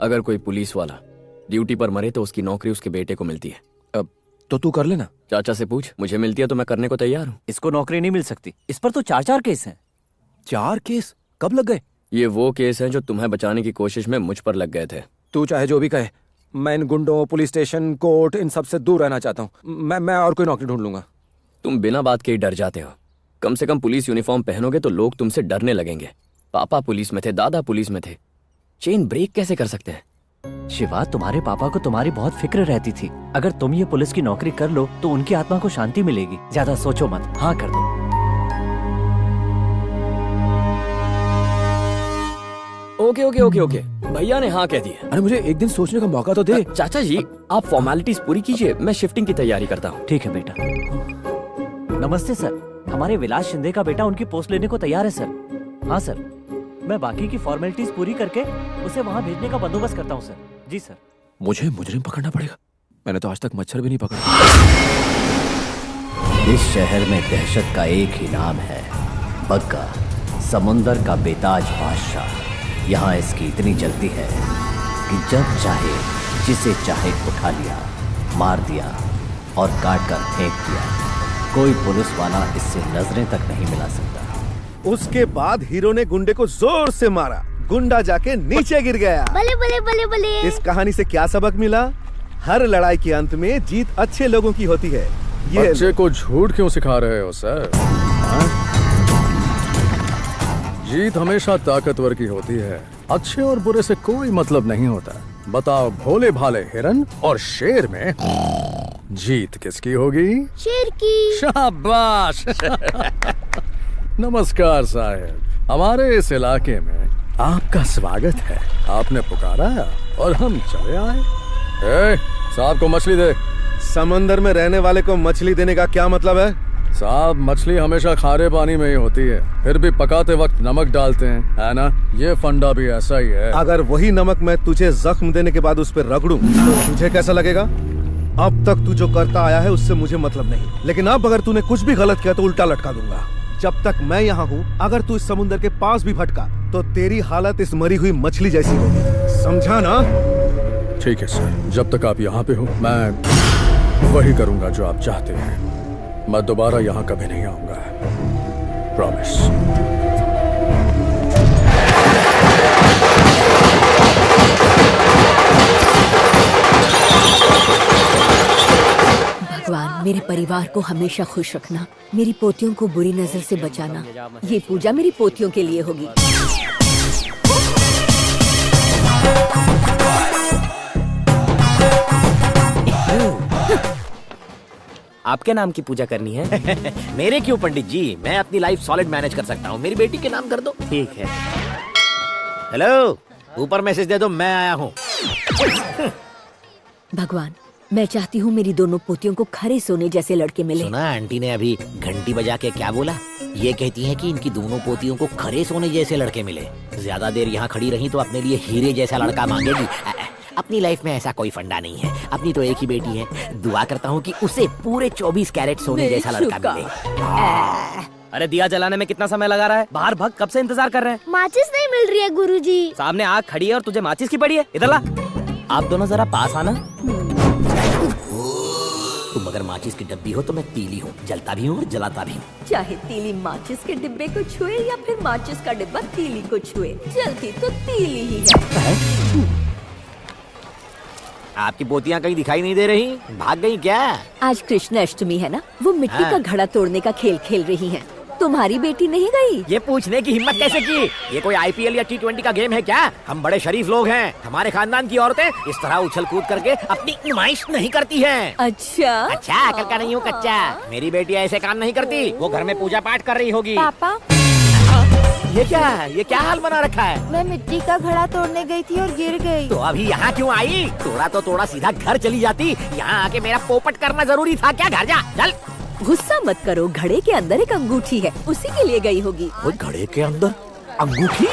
अगर कोई पुलिस वाला ड्यूटी पर मरे तो उसकी नौकरी उसके बेटे को मिलती है। अब तो तू कर लेना। चाचा से पूछ, मुझे मिलती है तो मैं करने को तैयार हूँ। इसको नौकरी नहीं मिल सकती, इस पर तो 4 केस हैं। 4 केस कब लग गए? ये वो केस हैं जो तुम्हें बचाने की कोशिश में मुझ पर लग गए थे। तू चाहे जो भी कहे, मैं इन गुंडों, पुलिस स्टेशन, कोर्ट, इन सब से दूर रहना चाहता हूँ। मैं और कोई नौकरी ढूंढ लूंगा। तुम बिना बात के ही डर जाते हो। कम से कम पुलिस यूनिफॉर्म पहनोगे तो लोग तुमसे डरने लगेंगे। पापा पुलिस में थे, दादा पुलिस में थे, चेन ब्रेक कैसे कर सकते हैं? शिवा, तुम्हारे पापा को तुम्हारी बहुत फिक्र रहती थी। अगर तुम ये पुलिस की नौकरी कर लो तो उनकी आत्मा को शांति मिलेगी। ज्यादा सोचो मत, हाँ कर दो। ओके ओके ओके ओके, भैया ने हाँ कह दी है। अरे मुझे एक दिन सोचने का मौका तो दे। चाचा जी, आप फॉर्मेलिटीज पूरी कीजिए, मैं शिफ्टिंग की तैयारी करता हूँ। ठीक है बेटा। नमस्ते सर, हमारे विलास शिंदे का बेटा उनकी पोस्ट लेने को तैयार है सर। हाँ सर, मैं बाकी की फॉर्मेलिटीज पूरी करके उसे वहाँ भेजने का बंदोबस्त करता हूँ सर। जी सर। मुझे मुजरिम पकड़ना पड़ेगा। मैंने तो आज तक मच्छर भी नहीं पकड़ा। इस शहर में दहशत का एक ही नाम है, बग्गा, समुंदर का बेताज बादशाह। यहाँ इसकी इतनी जल्दी है कि जब चाहे जिसे चाहे उठा लिया, मार दिया और काट कर फेंक दिया। कोई पुलिस वाला इससे नजरें तक नहीं मिला सकता। उसके बाद हीरो ने गुंडे को जोर से मारा, गुंडा जाके नीचे गिर गया। भले भले भले भले। इस कहानी से क्या सबक मिला? हर लड़ाई के अंत में जीत अच्छे लोगों की होती है। ये बच्चे को झूठ क्यों सिखा रहे हो सर? जीत हमेशा ताकतवर की होती है, अच्छे और बुरे से कोई मतलब नहीं होता। बताओ, भोले भाले हिरन और शेर में जीत किसकी होगी? शेर की। शाबाश। नमस्कार साहब, हमारे इस इलाके में आपका स्वागत है। आपने पुकारा और हम चले आए। साहब को मछली दे। समंदर में रहने वाले को मछली देने का क्या मतलब है? साहब, मछली हमेशा खारे पानी में ही होती है, फिर भी पकाते वक्त नमक डालते हैं, है ना? ये फंडा भी ऐसा ही है। अगर वही नमक मैं तुझे जख्म देने के बाद उस पर रगड़ूं तो तुझे कैसा लगेगा? अब तक तू जो करता आया है उससे मुझे मतलब नहीं, लेकिन अब अगर तूने कुछ भी गलत किया तो उल्टा लटका दूंगा। जब तक मैं यहाँ हूँ, अगर तू इस समुंदर के पास भी भटका तो तेरी हालत इस मरी हुई मछली जैसी होगी, समझा ना? ठीक है सर, जब तक आप यहाँ पे हो मैं वही करूँगा जो आप चाहते हैं। मैं दोबारा यहाँ कभी नहीं आऊंगा, प्रॉमिस। भगवान, मेरे परिवार को हमेशा खुश रखना, मेरी पोतियों को बुरी नजर से बचाना। ये पूजा मेरी पोतियों के लिए होगी। आपके नाम की पूजा करनी है? मेरे क्यों पंडित जी, मैं अपनी लाइफ सॉलिड मैनेज कर सकता हूँ। मेरी बेटी के नाम कर दो। ठीक है। हेलो, ऊपर मैसेज दे दो, मैं आया हूँ। भगवान, मैं चाहती हूँ मेरी दोनों पोतियों को खरे सोने जैसे लड़के मिले। सुना आंटी ने अभी घंटी बजा के क्या बोला? ये कहती है कि इनकी दोनों पोतियों को खरे सोने जैसे लड़के मिले। ज्यादा देर यहाँ खड़ी रही तो अपने लिए हीरे जैसा लड़का मांगेगी। अपनी लाइफ में ऐसा कोई फंडा नहीं है, अपनी तो एक ही बेटी है। दुआ करता हूँ कि उसे पूरे 24 कैरेट सोने जैसा लड़का मिले। अरे दिया जलाने में कितना समय लगा रहा है? बाहर भग, कब से इंतजार कर रहे हैं। माचिस नहीं मिल रही है गुरुजी। सामने आग खड़ी है और तुझे माचिस की पड़ी है। इधर ला। आप दोनों जरा पास आना। तुम अगर माचिस की डब्बी हो तो मैं तीली हूँ, जलता भी हूँ और जलाता भी हूँ। चाहे तीली माचिस के डिब्बे को छुए या फिर माचिस का डिब्बा तीली को छुए, जलती तो तीली ही है। आपकी पोतियाँ कहीं दिखाई नहीं दे रही, भाग गई क्या? आज कृष्ण अष्टमी है ना, वो मिट्टी का घड़ा तोड़ने का खेल खेल रही हैं। तुम्हारी बेटी नहीं गई? ये पूछने की हिम्मत कैसे की? ये कोई IPL या T20 का गेम है क्या? हम बड़े शरीफ लोग हैं। हमारे खानदान की औरतें इस तरह उछल कूद करके अपनी नुमाइश नहीं करती हैं। अच्छा अकल का नहीं हूँ कच्चा। मेरी बेटी ऐसे काम नहीं करती, वो घर में पूजा पाठ कर रही होगी। पापा, ये क्या हाल बना रखा है? मैं मिट्टी का घड़ा तोड़ने गई थी और गिर गई। तो अभी यहाँ क्यों आई? तोड़ा तो तोड़ा, सीधा घर चली जाती। यहाँ आके मेरा पोपट करना जरूरी था क्या? घर जा, चल। गुस्सा मत करो, घड़े के अंदर एक अंगूठी है, उसी के लिए गई होगी। वो घड़े के अंदर अंगूठी?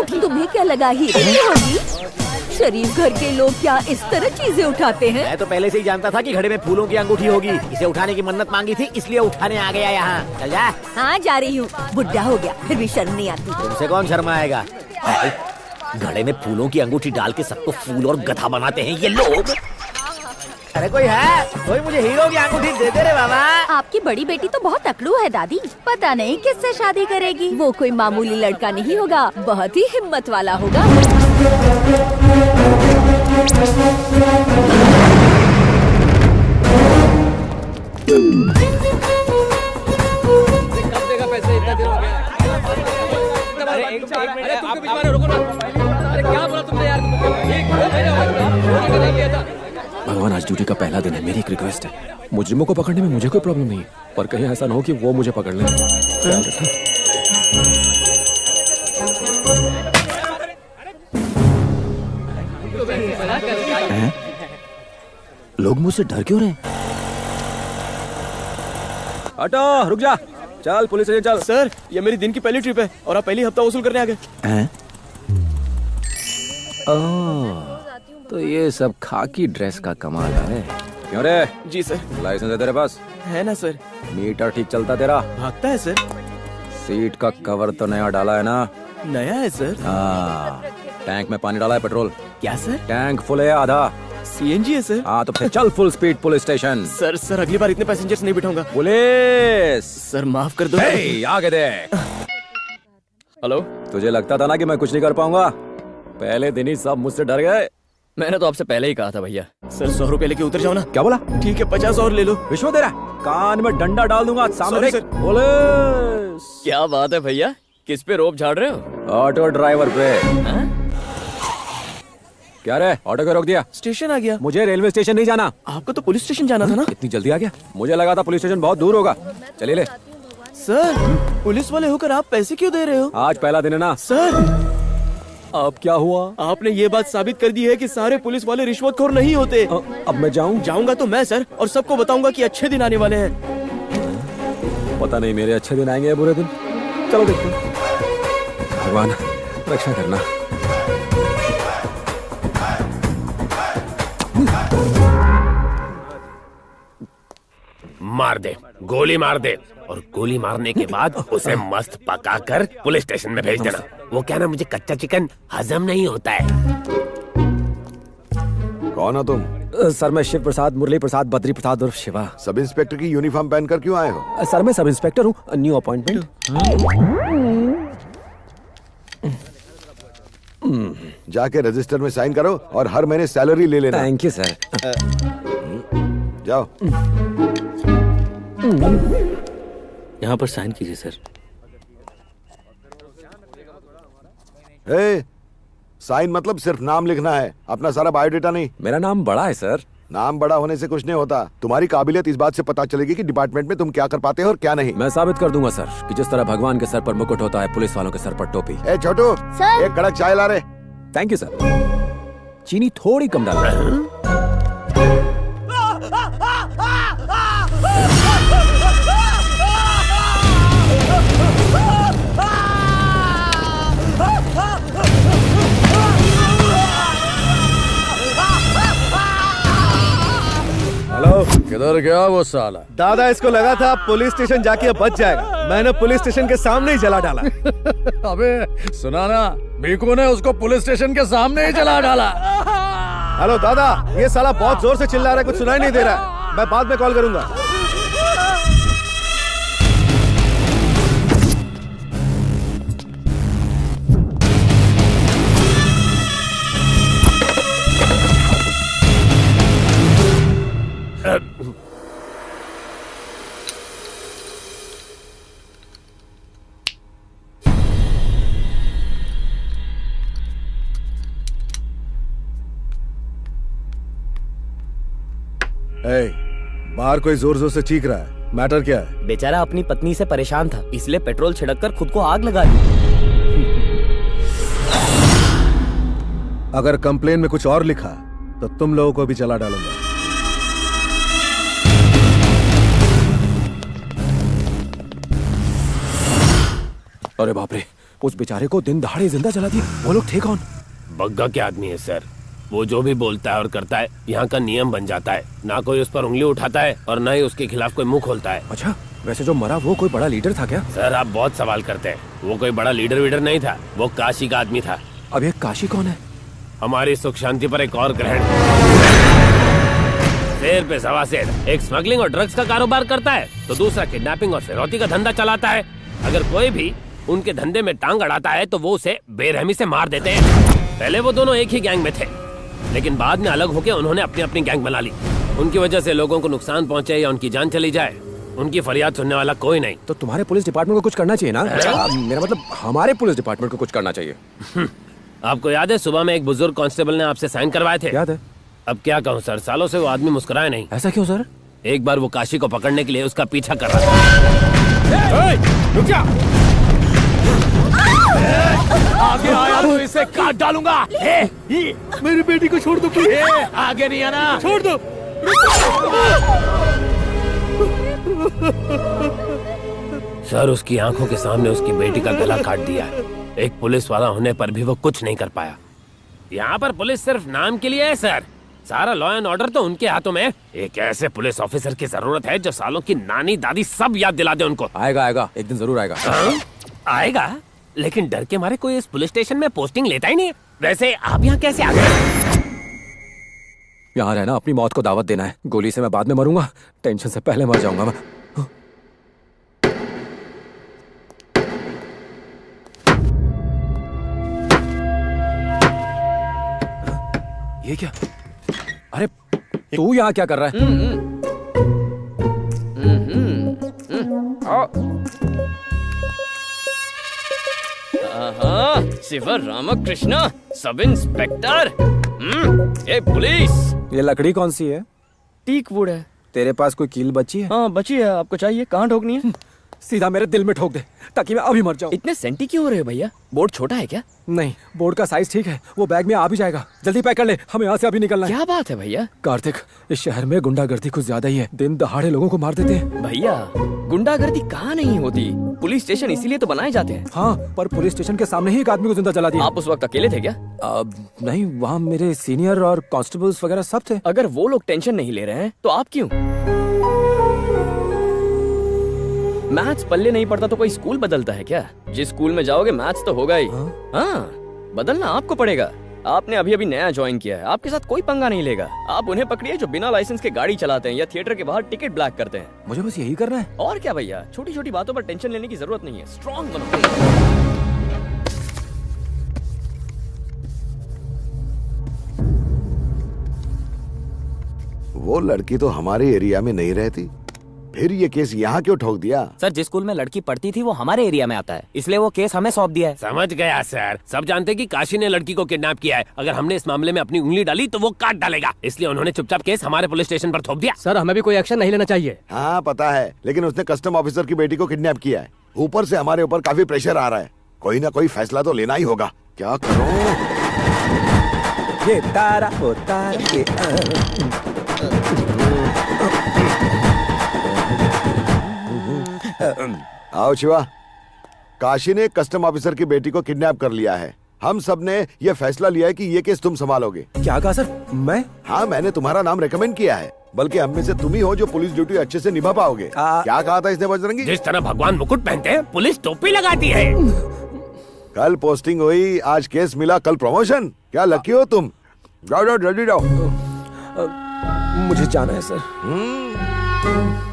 अंगूठी तुम्हें क्या लगा हीरे की होगी? शरीफ घर के लोग क्या इस तरह चीजें उठाते हैं? मैं तो पहले से ही जानता था कि घड़े में फूलों की अंगूठी होगी। इसे उठाने की मन्नत मांगी थी, इसलिए उठाने आ गया यहाँ। चल जा। हाँ जा रही हूँ। बुढ़ा हो गया फिर भी शर्म नहीं आती। तुमसे कौन शर्माएगा? घड़े में फूलों की अंगूठी डाल के सबको फूल और गधा बनाते हैं ये लोग। अरे कोई है? कोई मुझे हीरो की अंगूठी दे दे रे बाबा। आपकी बड़ी बेटी तो बहुत अकड़ू है दादी, पता नहीं किससे शादी करेगी। वो कोई मामूली लड़का नहीं होगा, बहुत ही हिम्मत वाला होगा। भगवान, आज ड्यूटी का पहला दिन है। मेरी एक रिक्वेस्ट है, मुजरिमों को पकड़ने में मुझे कोई प्रॉब्लम नहीं है, पर कहीं ऐसा ना हो कि वो मुझे पकड़ लें। ख्याल रखना। लोग मुझसे डर क्यों रहे हैं? हटो, रुक जा। चल पुलिस स्टेशन चल। सर, ये मेरी दिन की पहली ट्रिप है और आप पहली हफ्ता वसूल करने आ गए। हैं? तो ये सब खाकी ड्रेस का कमाल है। क्यों रे? जी सर। लाइसेंस है तेरे पास? है ना सर। मीटर ठीक चलता तेरा? भागता है सर। सीट का कवर तो नया डाला है ना? नया है सर। हाँ। टैंक में पानी डाला है? पेट्रोल? क्या सर? टैंक फुल है आधा? सीएनजी है सर। हाँ तो फिर चल full speed police station. Sir अगली बार इतने पैसेंजर्स नहीं बिठाऊंगा। पुलिस सर माफ कर दो। आगे देख। हेलो, तुझे लगता था ना कि मैं कुछ नहीं कर पाऊंगा? पहले दिन ही सब मुझसे डर गए। मैंने तो आपसे पहले ही कहा था भैया। सर 100 रुपए लेके उतर जाओ ना। क्या बोला? ठीक है 50 और ले लो। रिश्वत दे रहा है? कान में डंडा डाल दूंगा सामने। Sorry, देख। पुलिस। क्या बात है भैया, किस पे रोप झाड़ रहे हो? ऑटो ड्राइवर पे। क्या रे, ऑटो को रोक दिया? स्टेशन आ गया। मुझे रेलवे स्टेशन नहीं जाना। आपको तो पुलिस स्टेशन जाना था ना। इतनी जल्दी आ गया? मुझे लगा था पुलिस स्टेशन बहुत दूर होगा। चलिए ले। सर पुलिस वाले होकर आप पैसे क्यों दे रहे हो? आज पहला दिन है ना। सर अब क्या हुआ? आपने ये बात साबित कर दी है कि सारे पुलिस वाले रिश्वतखोर नहीं होते। अब मैं जाऊं? जाऊंगा तो मैं सर, और सबको बताऊंगा कि अच्छे दिन आने वाले हैं। पता नहीं मेरे अच्छे दिन आएंगे या बुरे दिन। चलो देखते हैं। भगवान रक्षा करना। मार दे, गोली मार दे, और गोली मारने के बाद उसे मस्त पकाकर पुलिस स्टेशन में भेज देना। वो क्या ना, मुझे कच्चा चिकन हजम नहीं होता है। कौन हो तुम? सर मैं शिव प्रसाद, मुरली प्रसाद, बद्री प्रसाद और शिवा। सब इंस्पेक्टर की यूनिफॉर्म पहनकर क्यों आए हो? सर मैं सब इंस्पेक्टर हूँ, न्यू अपॉइंटमेंट। जाके रजिस्टर में साइन करो और हर महीने सैलरी ले लेना। Thank you sir. जाओ। यहाँ पर साइन कीजिए सर। साइन मतलब सिर्फ नाम लिखना है, अपना सारा बायोडेटा नहीं। मेरा नाम बड़ा है सर। नाम बड़ा होने से कुछ नहीं होता। तुम्हारी काबिलियत इस बात से पता चलेगी कि डिपार्टमेंट में तुम क्या कर पाते हो और क्या नहीं। मैं साबित कर दूंगा सर कि जिस तरह भगवान के सर पर मुकुट होता है, पुलिस वालों के सर पर टोपी। ए छोटू, सर। एक कड़क चाय ला रे। Thank you sir. चीनी थोड़ी कम डालना। किधर गया वो साला? दादा इसको लगा था पुलिस स्टेशन जाके बच जाएगा, मैंने पुलिस स्टेशन के सामने ही जला डाला। अबे सुना ना, मीकू ने उसको पुलिस स्टेशन के सामने ही जला डाला। हेलो दादा, ये साला बहुत जोर से चिल्ला रहा है, कुछ सुनाई नहीं दे रहा है। मैं बाद में कॉल करूंगा। बाहर कोई जोर जोर से चीख रहा है, मैटर क्या है? बेचारा अपनी पत्नी से परेशान था, इसलिए पेट्रोल छिड़क कर खुद को आग लगा दी। अगर कंप्लेन में कुछ और लिखा तो तुम लोगों को भी जला डालूंगा। अरे बाप रे, उस बेचारे को दिन दहाड़े जिंदा जला दिया। वो लोग थे कौन? बग्गा के आदमी है सर। वो जो भी बोलता है और करता है यहाँ का नियम बन जाता है। ना कोई उस पर उंगली उठाता है और ना ही उसके खिलाफ कोई मुंह खोलता है। अच्छा, वैसे जो मरा वो कोई बड़ा लीडर था क्या? सर आप बहुत सवाल करते हैं। वो कोई बड़ा लीडर वीडर नहीं था, वो काशी का आदमी था। अब ये काशी कौन है? हमारी सुख शांति पर एक और ग्रहण। शेर पे सवा शेर। एक स्मगलिंग और ड्रग्स का कारोबार करता है तो दूसरा किडनैपिंग और फिरौती का धंधा चलाता है। अगर कोई भी उनके धंधे में टांग अड़ाता है तो वो उसे बेरहमी से मार देते हैं। पहले वो दोनों एक ही गैंग में थे, लेकिन बाद में अलग होकर उन्होंने अपनी अपनी गैंग बना ली। उनकी वजह से लोगों को नुकसान पहुंचे या उनकी जान चली जाए, उनकी फरियाद सुनने वाला कोई नहीं। तो तुम्हारे पुलिस डिपार्टमेंट को कुछ करना चाहिए ना? मेरा मतलब हमारे पुलिस डिपार्टमेंट को कुछ करना चाहिए। आपको याद है सुबह में एक बुजुर्ग कांस्टेबल ने आपसे साइन करवाए थे? याद है। अब क्या कहूँ सर, सालों से वो आदमी मुस्कुराया नहीं। ऐसा क्यों सर? एक बार वो काशी को पकड़ने के लिए उसका पीछा कर रहा था। रुक जा! आगे आया तो इसे काट डालूंगा। मेरी बेटी को छोड़ दो प्लीज। आगे नहीं आना। छोड़ दो। सर उसकी आंखों के सामने उसकी बेटी का गला काट दिया। एक पुलिस वाला होने पर भी वो कुछ नहीं कर पाया। यहाँ पर पुलिस सिर्फ नाम के लिए है सर। सारा लॉ एंड ऑर्डर तो उनके हाथों में है। एक ऐसे पुलिस ऑफिसर की जरूरत है जो सालों की नानी दादी सब याद दिला दे उनको। आएगा आएगा, एक दिन जरूर आएगा। आएगा, लेकिन डर के मारे कोई इस पुलिस स्टेशन में पोस्टिंग लेता ही नहीं। वैसे आप यहाँ कैसे आ गए? यहाँ रहना अपनी मौत को दावत देना है। गोली से मैं बाद में मरूंगा, टेंशन से पहले मर जाऊंगा मैं। ये क्या? अरे तू यहाँ क्या कर रहा है? शिवर रामकृष्ण, सब इंस्पेक्टर। ये पुलिस। ये लकड़ी कौन सी है? टीक वुड है। तेरे पास कोई कील बची है? हाँ बची है। आपको चाहिए? कहाँ ठोकनी है? सीधा मेरे दिल में ठोक दे ताकि मैं अभी मर जाऊं। इतने सेंटी क्यों हो रहे हो भैया? बोर्ड छोटा है क्या? नहीं, बोर्ड का साइज ठीक है, वो बैग में आ भी जाएगा। जल्दी पैक कर ले, हमें यहाँ से अभी निकलना है। क्या बात है भैया? कार्तिक, इस शहर में गुंडागर्दी कुछ ज्यादा ही है। दिन दहाड़े लोगों को मार देते हैं। भैया गुंडागर्दी कहाँ नहीं होती, पुलिस स्टेशन इसीलिए तो बनाए जाते हैं। हाँ, पर पुलिस स्टेशन के सामने ही एक आदमी को जिंदा जला दिया। आप उस वक्त अकेले थे क्या? नहीं, वहाँ मेरे सीनियर और कांस्टेबल्स वगैरह सब थे। अगर वो लोग टेंशन नहीं ले रहे हैं तो आप क्यों? मैथ्स पल्ले नहीं पड़ता तो कोई स्कूल बदलता है क्या? जिस स्कूल में जाओगे मैथ्स तो होगा ही। हाँ, बदलना आपको पड़ेगा। आपने अभी अभी नया ज्वाइन किया है, आपके साथ कोई पंगा नहीं लेगा। आप उन्हें पकड़िए जो बिना लाइसेंस के गाड़ी चलाते हैं या थिएटर के बाहर टिकट ब्लैक करते हैं। मुझे बस यही करना है। और क्या भैया, छोटी छोटी बातों पर टेंशन लेने की जरूरत नहीं है। स्ट्रॉन्ग बनो। वो लड़की तो हमारे एरिया में नहीं रहती, फिर ये केस यहाँ क्यों ठोक दिया? सर जिस स्कूल में लड़की पढ़ती थी वो हमारे एरिया में आता है, इसलिए वो केस हमें सौंप दिया है। समझ गया सर। सब जानते हैं कि काशी ने लड़की को किडनैप किया है। अगर हमने इस मामले में अपनी उंगली डाली तो वो काट डालेगा, इसलिए उन्होंने चुपचाप केस हमारे पुलिस स्टेशन पर थोप दिया। सर हमें भी कोई एक्शन नहीं लेना चाहिए। हाँ पता है, लेकिन उसने कस्टम ऑफिसर की बेटी को किडनैप किया है। ऊपर से हमारे ऊपर काफी प्रेशर आ रहा है। कोई ना कोई फैसला तो लेना ही होगा। क्या करूं? ये तारा होता है। आओ शिवा, काशी ने कस्टम ऑफिसर की बेटी को किडनैप कर लिया है। हम सब ने ये फैसला लिया है कि ये केस तुम संभालोगे। क्या कहा सर? मैं? हाँ, मैंने तुम्हारा नाम रेकमेंड किया है, बल्कि हम में से तुम ही हो जो पुलिस ड्यूटी अच्छे से निभा पाओगे। क्या कहा था इसने बजरंगी? जिस तरह भगवान मुकुट पहनते हैं, पुलिस टोपी लगाती है। कल पोस्टिंग हुई, आज केस मिला, कल प्रमोशन। क्या लकी हो तुम। जाओ जाओ जल्दी जाओ। मुझे जाना है सर।